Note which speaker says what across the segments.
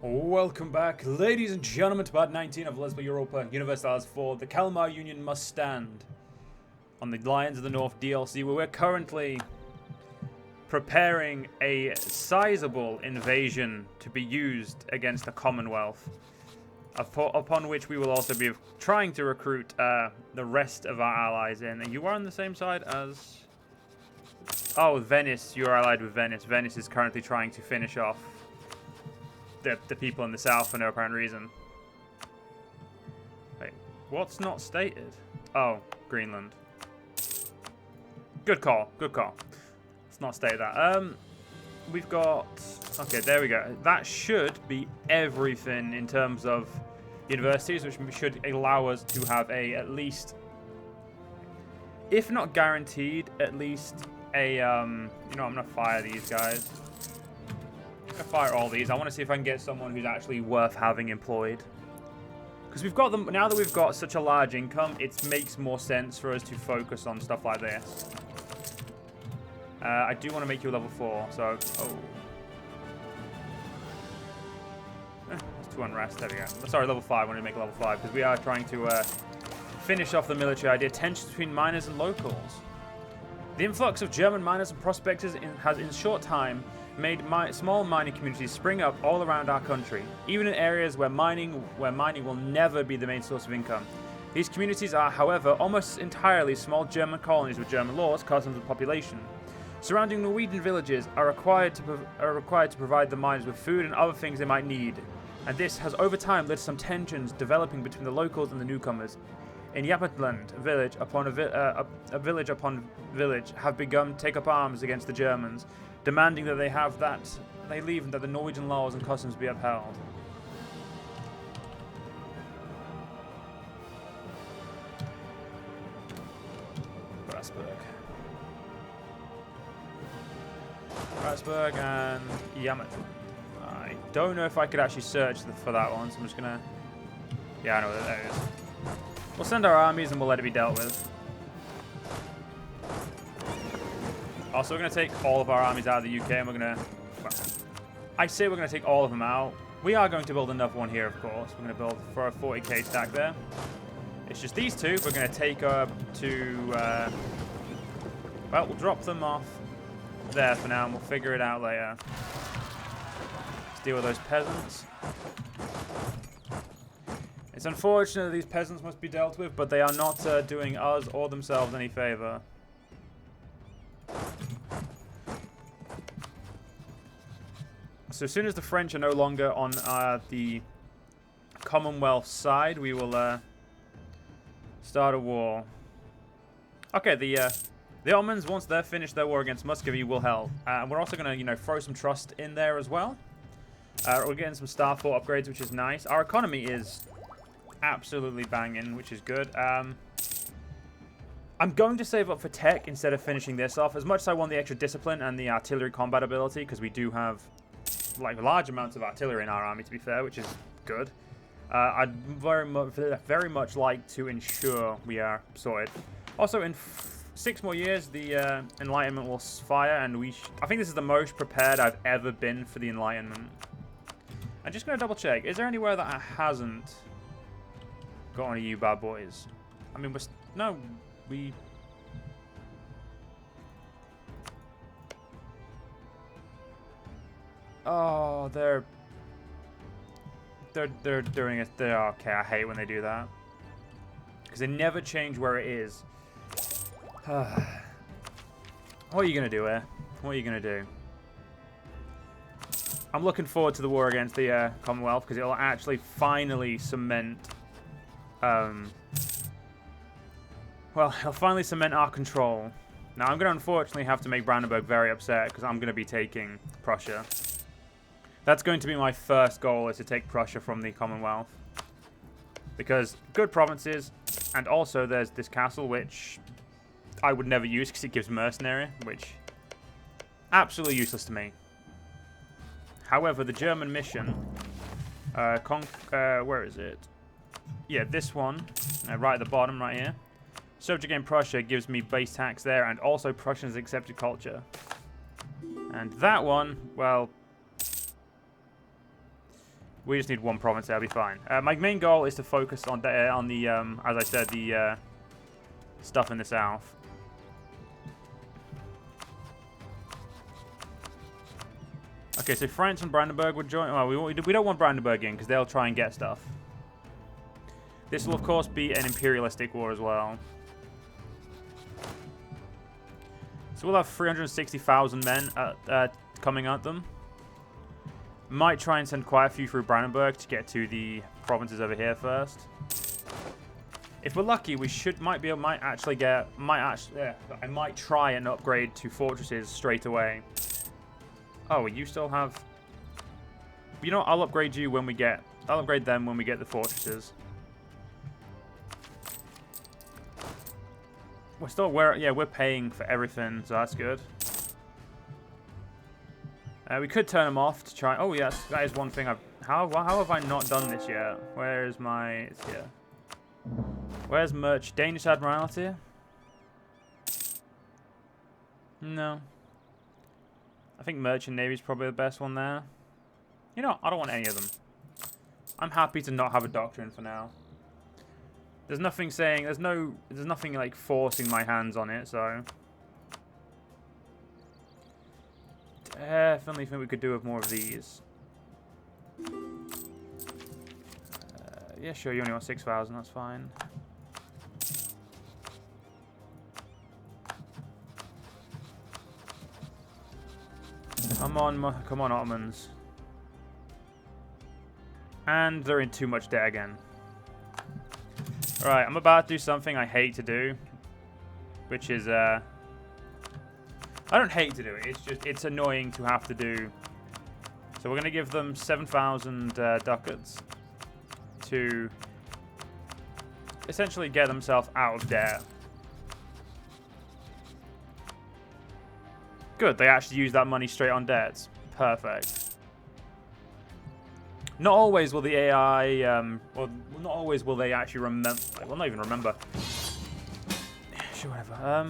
Speaker 1: Welcome back, ladies and gentlemen, to part 19 of Europa Universalis for the Kalmar Union Must Stand on the Lions of the North DLC, where we're currently preparing a sizable invasion to be used against the Commonwealth, upon which we will also be trying to recruit the rest of our allies in. And you are on the same side as... Oh, Venice. You are allied with Venice. Venice is currently trying to finish off the people in the south for no apparent reason. Wait, what's not stated? Oh, Greenland. Good call, good call. Let's not state that. We've got... Okay, there we go. That should be everything in terms of universities, which should allow us to have at least, if not guaranteed, at least a, you know, I'm gonna fire these guys. Fire all these. I want to see if I can get someone who's actually worth having employed, because we've got them now that we've got such a large income. It makes more sense for us to focus on stuff like this. I do want to make you a level 4, so it's 2 unrest. There we go. Sorry, level 5. I want to make a level 5 because we are trying to finish off the military idea. Tensions between miners and locals. The influx of German miners and prospectors has in short time made small mining communities spring up all around our country, even in areas where mining will never be the main source of income. These communities are, however, almost entirely small German colonies with German laws, customs, and population. Surrounding Norwegian villages are required to provide the miners with food and other things they might need, and this has over time led to some tensions developing between the locals and the newcomers. In Yapatland, village upon village have begun to take up arms against the Germans, demanding that they leave and that the Norwegian laws and customs be upheld. Strasbourg and Yamat. I don't know if I could actually search for that one, so I'm just gonna... Yeah, I know where that is. We'll send our armies and we'll let it be dealt with. Also, we're going to take all of our armies out of the UK and we're going to... Well, I say we're going to take all of them out. We are going to build another one here, of course. We're going to build for a 40k stack there. It's just these two. We're going to take to... well, we'll drop them off there for now and we'll figure it out later. Let's deal with those peasants. It's unfortunate that these peasants must be dealt with, but they are not doing us or themselves any favor. So as soon as the French are no longer on the Commonwealth side, we will start a war. Okay, the Ottomans, once they're finished their war against Muscovy, will help. And we're also going to, you know, throw some trust in there as well. We're getting some Star Fort upgrades, which is nice. Our economy is absolutely banging, which is good. I'm going to save up for tech instead of finishing this off. As much as I want the extra discipline and the artillery combat ability, because we do have like large amounts of artillery in our army, to be fair, which is good. I'd very much like to ensure we are sorted. Also, in 6 more years, the Enlightenment will fire, and I think this is the most prepared I've ever been for the Enlightenment. I'm just going to double check. Is there anywhere that I hasn't got on you bad boys? I mean, we... Oh, they're doing it. Okay, I hate when they do that. Because they never change where it is. What are you going to do here? What are you going to do? I'm looking forward to the war against the Commonwealth, because it'll actually finally cement... well, it'll finally cement our control. Now, I'm going to unfortunately have to make Brandenburg very upset, because I'm going to be taking Prussia. That's going to be my first goal, is to take Prussia from the Commonwealth. Because good provinces, and also there's this castle, which I would never use because it gives mercenary, which absolutely useless to me. However, the German mission, where is it? Yeah, this one, right at the bottom, right here. Subjugate Prussia gives me base tax there, and also Prussians accepted culture. And that one, well, We just need one province. That'll be fine. My main goal is to focus on the as I said, the stuff in the south. Okay, so France and Brandenburg would join. Well, we don't want Brandenburg in because they'll try and get stuff. This will, of course, be an imperialistic war as well. So we'll have 360,000 men coming at them. Might try and send quite a few through Brandenburg to get to the provinces over here first. If we're lucky, we might try and upgrade to fortresses straight away. Oh, you still have... You know what? I'll upgrade you when we get... I'll upgrade them when we get the fortresses. We're paying for everything, so that's good. We could turn them off to try... Oh, yes, that is one thing I've... How have I not done this yet? Where is my... It's here. Where's Merch? Danish Admiralty? No. I think Merchant Navy is probably the best one there. You know, I don't want any of them. I'm happy to not have a doctrine for now. There's nothing saying... There's nothing, like, forcing my hands on it, so... Definitely think we could do with more of these. Yeah, sure, you only want 6,000, that's fine. Come on, Ottomans. And they're in too much debt again. Alright, I'm about to do something I hate to do. Which is, I don't hate to do it, it's annoying to have to do. So we're going to give them 7,000 ducats to essentially get themselves out of debt. Good, they actually use that money straight on debts. Perfect. Not always will the AI, well, not always will they actually remember, well, not even remember. Sure, whatever.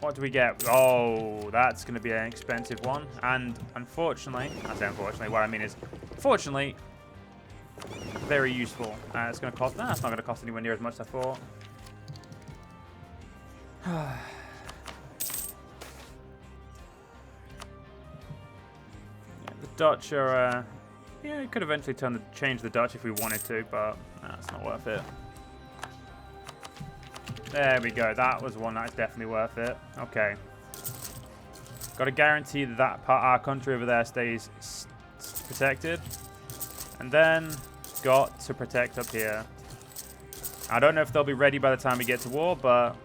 Speaker 1: What do we get? Oh, that's going to be an expensive one. And unfortunately, I say unfortunately, what I mean is, fortunately, very useful. It's going to cost, it's not going to cost anywhere near as much as I thought. The Dutch are, yeah, we could eventually change the Dutch if we wanted to, but that's not worth it. There we go. That was one that's definitely worth it. Okay. Got to guarantee that our country over there stays protected. And then got to protect up here. I don't know if they'll be ready by the time we get to war, but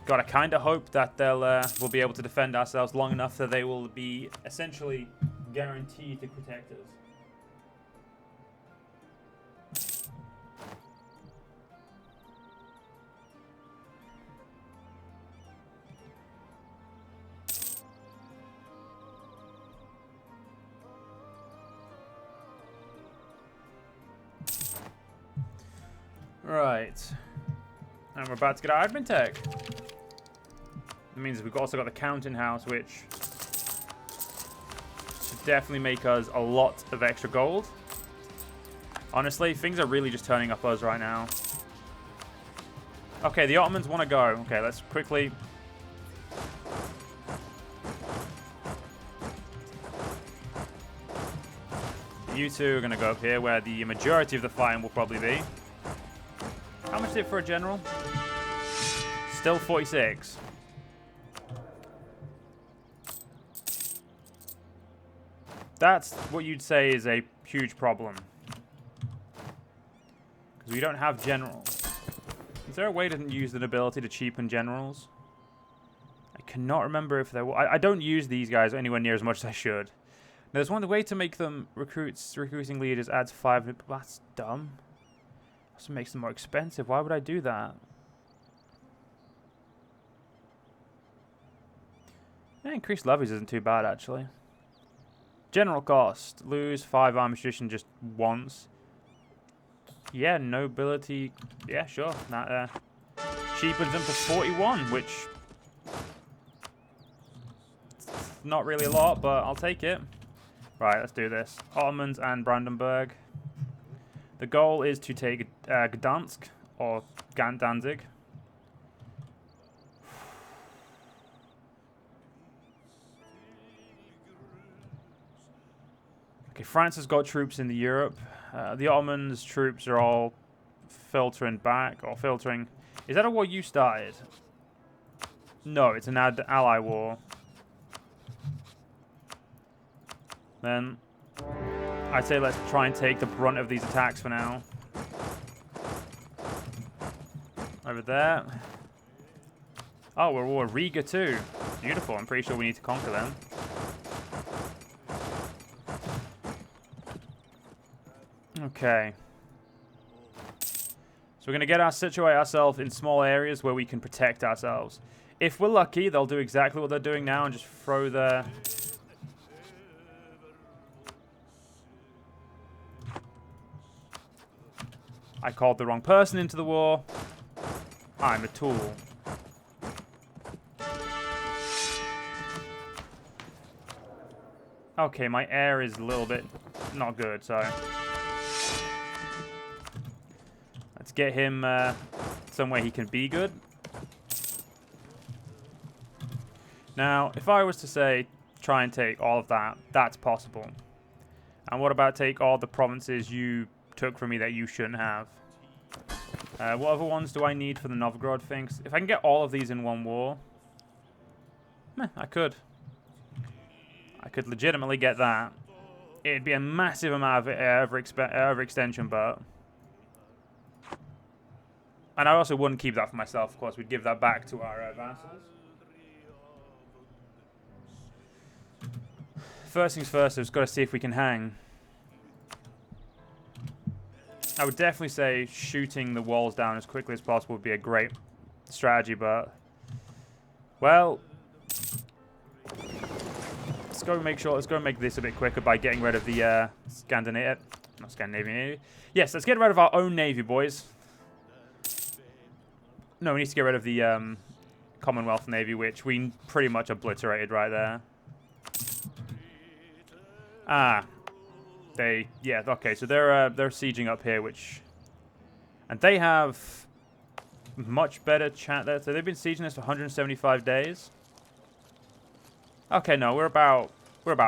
Speaker 1: gotta kind of hope that we'll be able to defend ourselves long enough that they will be essentially guaranteed to protect us. Right. And we're about to get our admin tech. That means we've also got the counting house, which should definitely make us a lot of extra gold. Honestly, things are really just turning up us right now. Okay, the Ottomans want to go. Okay, let's quickly... You two are going to go up here, where the majority of the fighting will probably be. How much is it for a general? Still 46. That's what you'd say is a huge problem. Because we don't have generals. Is there a way to use the ability to cheapen generals? I cannot remember if there was. I don't use these guys anywhere near as much as I should. Now, there's one way to make them recruiting leaders adds 5. That's dumb. Also makes them more expensive. Why would I do that? Yeah, increased levies isn't too bad, actually. General cost. Lose 5 army tradition just once. Yeah, nobility. Yeah, sure. That cheapens them to 41, which... not really a lot, but I'll take it. Right, let's do this. Ottomans and Brandenburg. The goal is to take Gdansk or Danzig. Okay, France has got troops in the Europe. The Ottomans' troops are all filtering back or filtering. Is that a war you started? No, it's an ally war. Then I'd say let's try and take the brunt of these attacks for now. Over there. Oh, we're war Riga too. Beautiful. I'm pretty sure we need to conquer them. Okay. So we're going to situate ourselves in small areas where we can protect ourselves. If we're lucky, they'll do exactly what they're doing now and just throw their... I called the wrong person into the war. I'm a tool. Okay, my air is a little bit not good, so... Let's get him somewhere he can be good. Now, if I was to say, try and take all of that, that's possible. And what about take all the provinces you took from me that you shouldn't have? What other ones do I need for the Novgorod things? If I can get all of these in one war, I could. I could legitimately get that. It'd be a massive amount of overextension, but... And I also wouldn't keep that for myself, of course. We'd give that back to our vassals. First things first, I've just got to see if we can hang. I would definitely say shooting the walls down as quickly as possible would be a great strategy, but... Well... Let's go and make this a bit quicker by getting rid of the Scandinavian Navy. Yes, let's get rid of our own Navy, boys. No, we need to get rid of the Commonwealth Navy, which we pretty much obliterated right there. Ah. Yeah, okay, so they're sieging up here, and they have much better chat there. So they've been sieging this for 175 days. Okay, no, we're about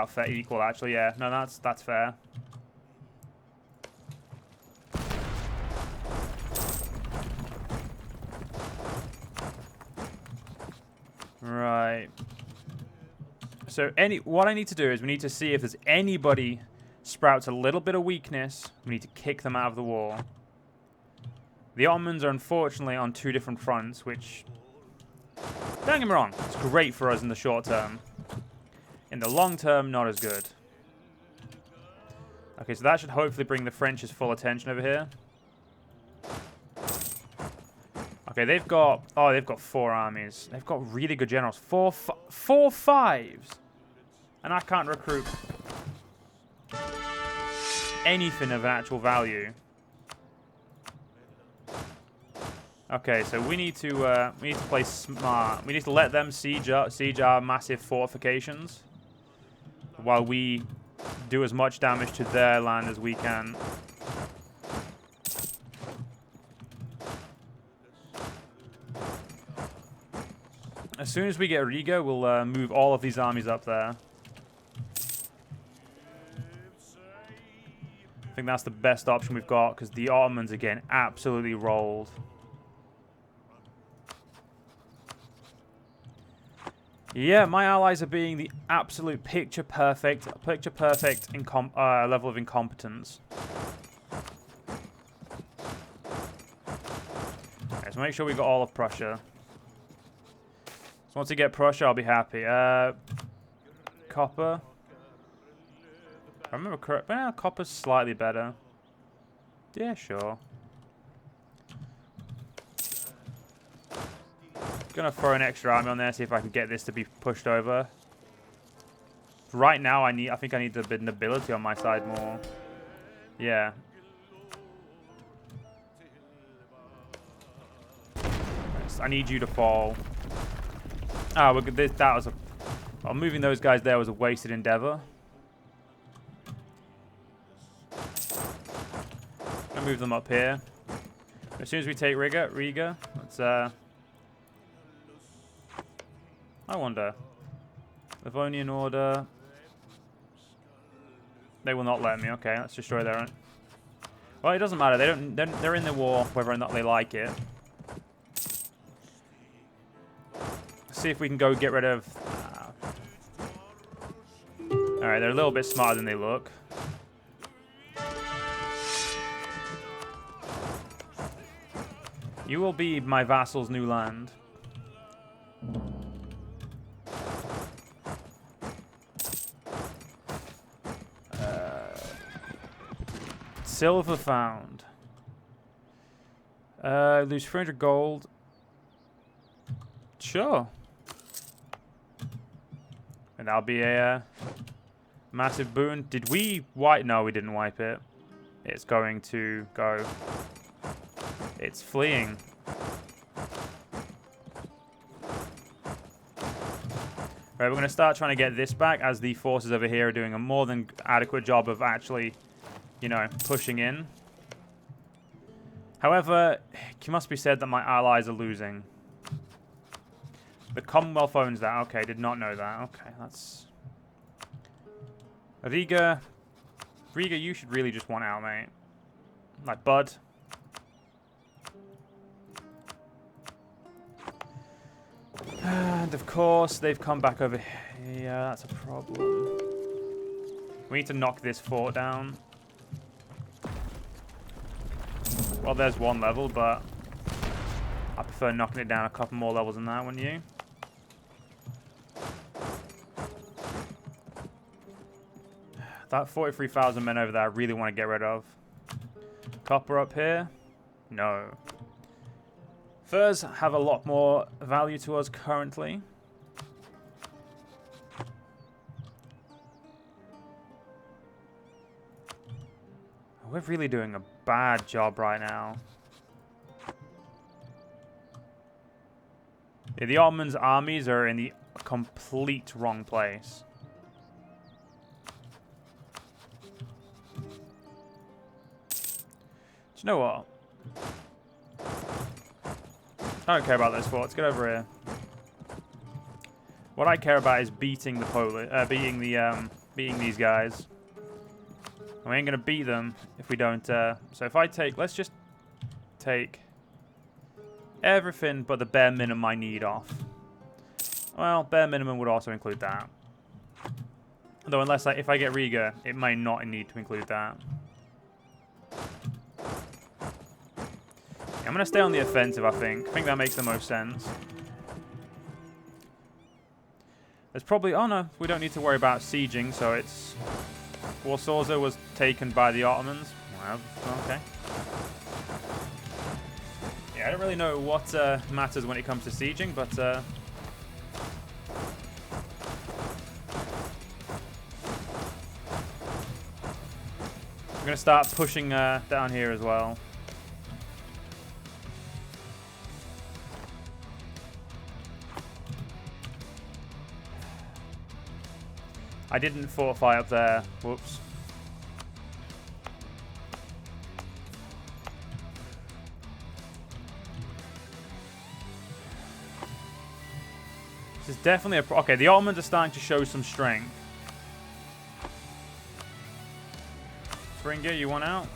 Speaker 1: fair equal actually. Yeah, no, that's fair. Right. So what I need to do is we need to see if there's anybody sprouts a little bit of weakness. We need to kick them out of the war. The Ottomans are unfortunately on two different fronts, which, don't get me wrong, it's great for us in the short term. In the long term, not as good. Okay, so that should hopefully bring the French's full attention over here. Okay, they've got 4 armies. They've got really good generals. 4 fives. And I can't recruit anything of actual value. Okay, so we need to play smart. We need to let them siege our massive fortifications while we do as much damage to their land as we can. As soon as we get Riga, we'll move all of these armies up there. I think that's the best option we've got, because the Ottomans, again, absolutely rolled. Yeah, my allies are being the absolute picture-perfect level of incompetence. Okay, so make sure we got all of Prussia. So once we get Prussia, I'll be happy. Copper. I remember correct. Well, copper's slightly better. Yeah, sure. Gonna throw an extra army on there, see if I can get this to be pushed over. Right now, I think I need a bit of nobility on my side more. Yeah. I need you to fall. Oh, that was a Well, moving those guys there was a wasted endeavor. I'll move them up here. As soon as we take Riga, let's, I wonder. Livonian Order. They will not let me. Okay, let's destroy their own. Well, it doesn't matter. They're in the war, whether or not they like it. Let's see if we can go get rid of... Alright, they're a little bit smarter than they look. You will be my vassal's new land. Silver found. Lose 300 gold. Sure. And that'll be a massive boon. Did we wipe? No, we didn't wipe it. It's going to go. It's fleeing. Right, we're going to start trying to get this back as the forces over here are doing a more than adequate job of actually, you know, pushing in. However, it must be said that my allies are losing. The Commonwealth owns that. Okay, did not know that. Okay, that's... Riga, you should really just want out, mate. Like, bud. And, of course, they've come back over here. Yeah, that's a problem. We need to knock this fort down. Well, there's one level, but I prefer knocking it down a couple more levels than that, wouldn't you? That 43,000 men over there I really want to get rid of. Copper up here? No. Furs have a lot more value to us currently. We're really doing a bad job right now. Yeah, the Ottoman's armies are in the complete wrong place. Do you know what? I don't care about those forts. Get over here. What I care about is beating the beating these guys. We ain't gonna beat them if we don't. So if I take, let's just take everything but the bare minimum I need off. Well, bare minimum would also include that. Though unless if I get Riga, it may not need to include that. I'm going to stay on the offensive, I think. I think that makes the most sense. There's probably... Oh, no. We don't need to worry about sieging, so it's... Warsaw was taken by the Ottomans. Well, okay. Yeah, I don't really know what matters when it comes to sieging, but... I'm going to start pushing down here as well. I didn't fortify up there. Whoops. This is definitely a... Okay, the Ottomans are starting to show some strength. Springer, you want out?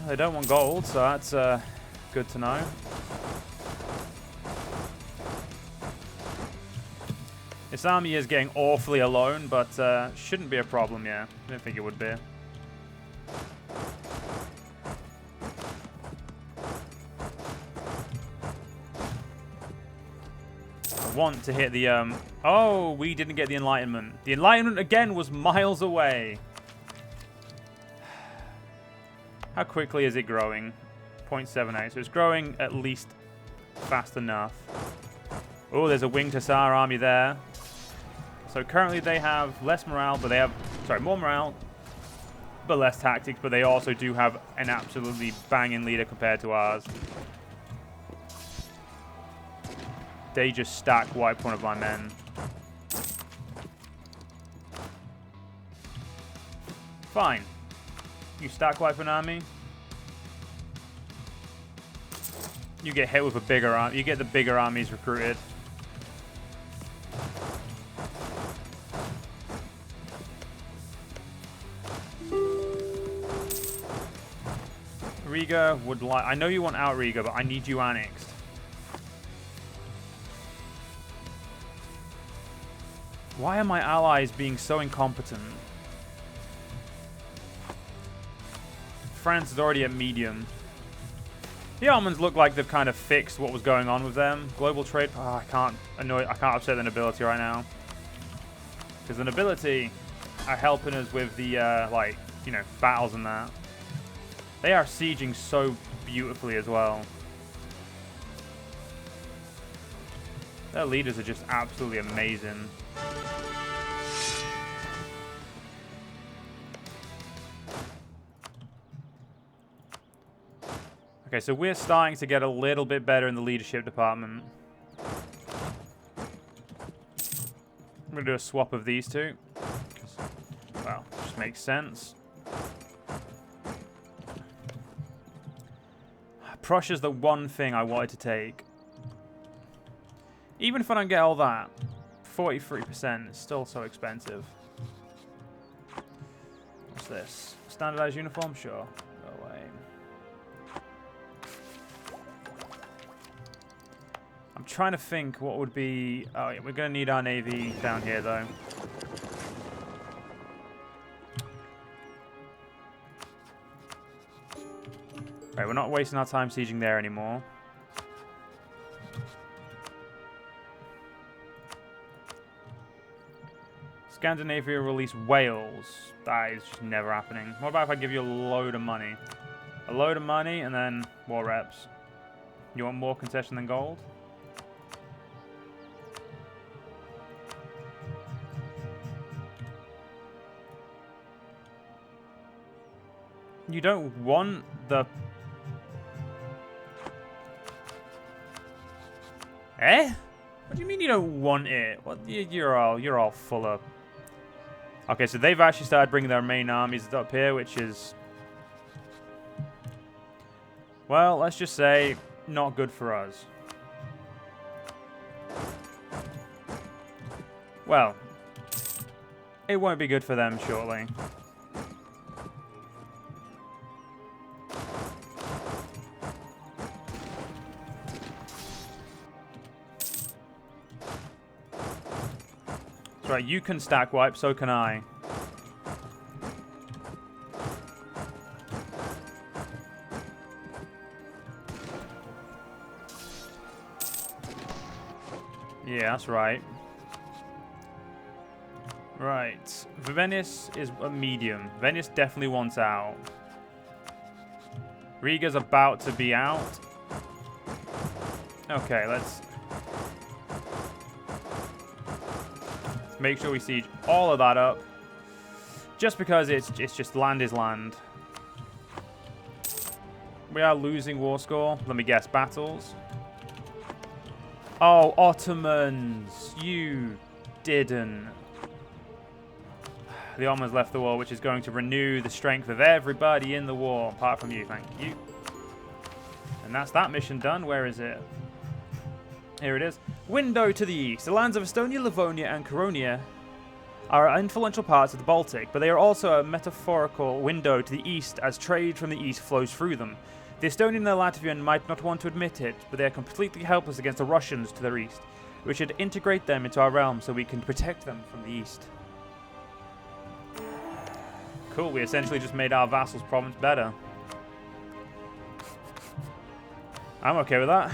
Speaker 1: They don't want gold, so that's good to know. This army is getting awfully alone, but shouldn't be a problem, yeah. I didn't think it would be. I want to hit the... Oh, we didn't get the Enlightenment. The Enlightenment, again, was miles away. How quickly is it growing? 0.78. So it's growing at least fast enough. Oh, there's a winged Hussar army there. So currently they have less morale, but they have... Sorry, more morale. but less tactics, but they also do have an absolutely banging leader compared to ours. They just stack wiped one of my men. Fine. You stack wipe an army. You get hit with a bigger army. You get the bigger armies recruited. Riga would like... I know you want out Riga, but I need you annexed. Why are my allies being so incompetent? France is already at medium. The Ottomans look like they've kind of fixed what was going on with them. Global trade... Oh, I can't upset the nobility right now. Because the nobility are helping us with the, like, you know, battles and that. They are sieging so beautifully as well. Their leaders are just absolutely amazing. Okay, so we're starting to get a little bit better in the leadership department. I'm going to do a swap of these two. Well, just makes sense. Prussia's the one thing I wanted to take. Even if I don't get all that, 43% is still so expensive. What's this? Standardized uniform? Sure. Go away. I'm trying to think what would be... Oh, yeah, we're going to need our navy down here, though. Right, we're not wasting our time sieging there anymore. Scandinavia release Wales. That is just never happening. What about if I give you a load of money? A load of money and then war reps. You want more concession than gold? You don't want the... Eh? What do you mean you don't want it? What, you're all full of... Okay, so they've actually started bringing their main armies up here, which is... Well, let's just say, not good for us. Well, it won't be good for them shortly. Right, you can stack wipe, so can I. Yeah, that's right. Right. Venice is a medium. Venice definitely wants out. Riga's about to be out. Okay, let's make sure we siege all of that up. Just because it's just land is land. We are losing war score. Let me guess, battles. Oh, Ottomans. You didn't. The Ottomans left the war, which is going to renew the strength of everybody in the war, apart from you. Thank you. And that's that mission done. Where is it? Here it is. Window to the east. The lands of Estonia, Livonia, and Caronia are influential parts of the Baltic, but they are also a metaphorical window to the east as trade from the east flows through them. The Estonian and the Latvian might not want to admit it, but they are completely helpless against the Russians to their east. We should integrate them into our realm so we can protect them from the east. Cool, we essentially just made our vassals' province better. I'm okay with that.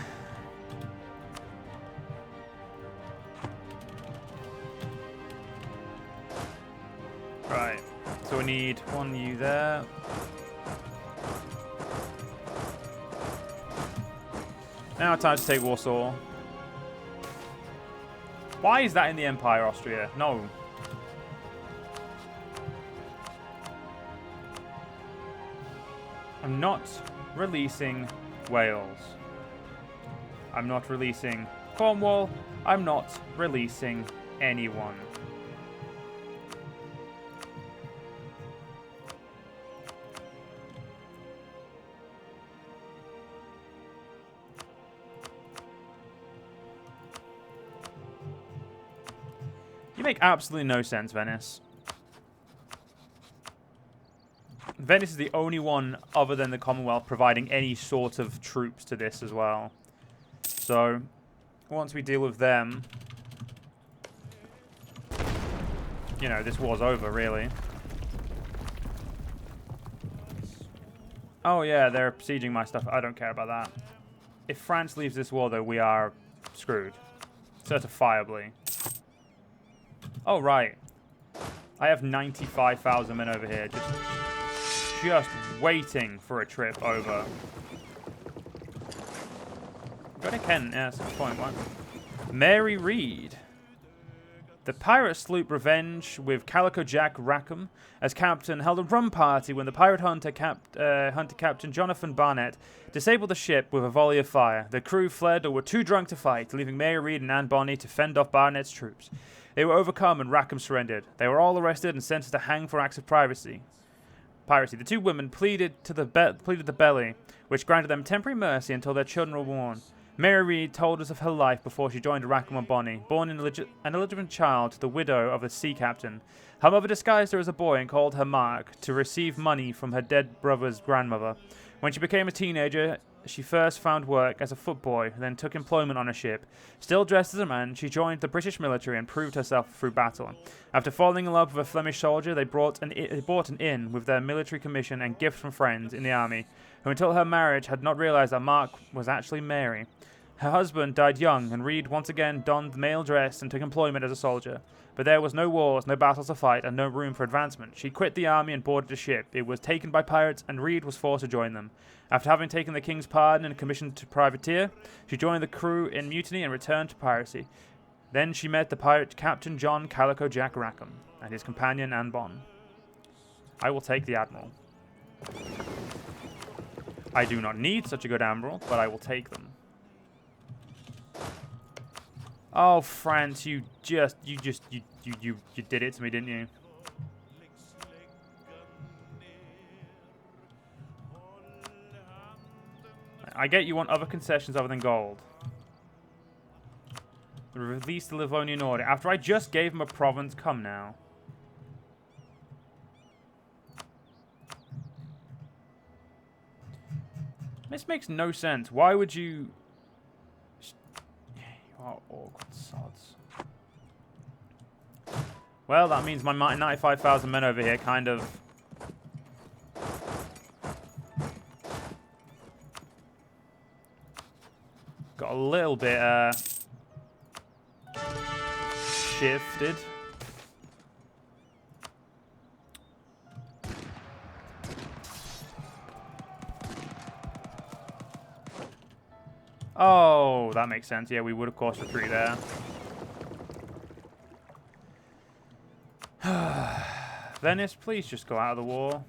Speaker 1: Right, so we need one U there. Now time to take Warsaw. Why is that in the Empire, Austria? No. I'm not releasing Wales. I'm not releasing Cornwall. I'm not releasing anyone. You make absolutely no sense, Venice. Venice is the only one other than the Commonwealth providing any sort of troops to this as well. So, once we deal with them, you know, this war's over, really. Oh, yeah, they're besieging my stuff. I don't care about that. If France leaves this war, though, we are screwed. Certifiably. Oh, right. I have 95,000 men over here, just waiting for a trip over. Go to Kent, yeah, that's a good point. What? Mary Read. The pirate sloop Revenge with Calico Jack Rackham as captain held a rum party when the pirate hunter Captain Jonathan Barnett disabled the ship with a volley of fire. The crew fled or were too drunk to fight, leaving Mary Read and Anne Bonny to fend off Barnett's troops. They were overcome and Rackham surrendered. They were all arrested and sentenced to hang for acts of piracy. The two women pleaded the belly, which granted them temporary mercy until their children were born. Mary Read told us of her life before she joined Rackham and Bonny, born an illegitimate child to the widow of a sea captain. Her mother disguised her as a boy and called her Mark to receive money from her dead brother's grandmother. When she became a teenager, she first found work as a footboy, then took employment on a ship. Still dressed as a man, she joined the British military and proved herself through battle. After falling in love with a Flemish soldier, they bought an inn with their military commission and gifts from friends in the army, who until her marriage had not realized that Mark was actually Mary. Her husband died young, and Read once again donned male dress and took employment as a soldier. But there was no wars, no battles to fight, and no room for advancement. She quit the army and boarded a ship. It was taken by pirates, and Read was forced to join them. After having taken the king's pardon and commissioned to privateer, she joined the crew in mutiny and returned to piracy. Then she met the pirate Captain John Calico Jack Rackham and his companion Anne Bonny. I will take the admiral. I do not need such a good admiral, but I will take them. Oh, France, you did it to me, didn't you? I get you want other concessions other than gold. Release the Livonian order. After I just gave him a province, come now. This makes no sense. Why would you... You are awkward sods. Well, that means my 95,000 men over here kind of... got a little bit, shifted. Oh, that makes sense. Yeah, we would, of course, retreat there. Venice, please just go out of the war.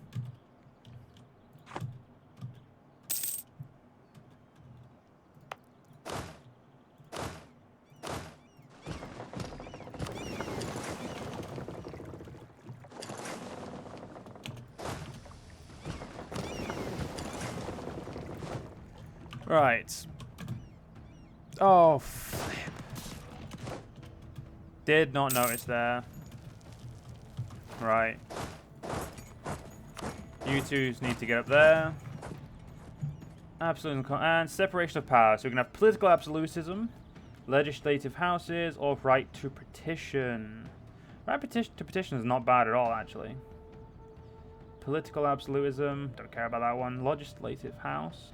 Speaker 1: Right. Oh, flip. Did not notice there. Right. You two need to get up there. Absolute and separation of powers. So we can have political absolutism, legislative houses, or right to petition. Right to petition is not bad at all, actually. Political absolutism. Don't care about that one. Legislative house.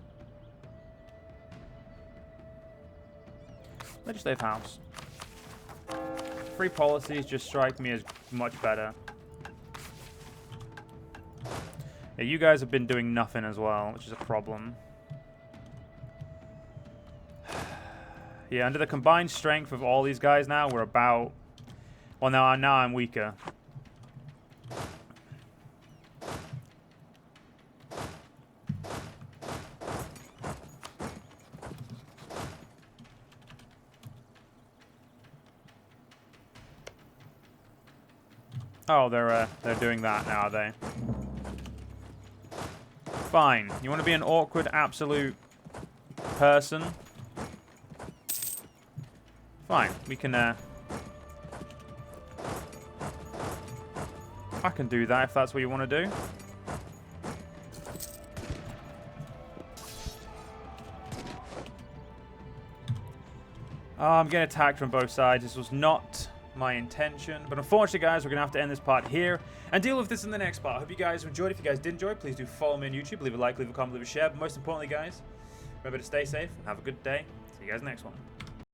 Speaker 1: Legislative house. Free policies just strike me as much better. Yeah, you guys have been doing nothing as well, which is a problem. Yeah, under the combined strength of all these guys now, we're about... Well, now I'm weaker. Oh, they're doing that now, are they? Fine. You want to be an awkward, absolute person? Fine. We can, I can do that if that's what you want to do. Oh, I'm getting attacked from both sides. This was not my intention. But unfortunately, guys, we're going to have to end this part here and deal with this in the next part. I hope you guys enjoyed. If you guys did enjoy, please do follow me on YouTube. Leave a like, leave a comment, leave a share. But most importantly, guys, remember to stay safe and have a good day. See you guys next one.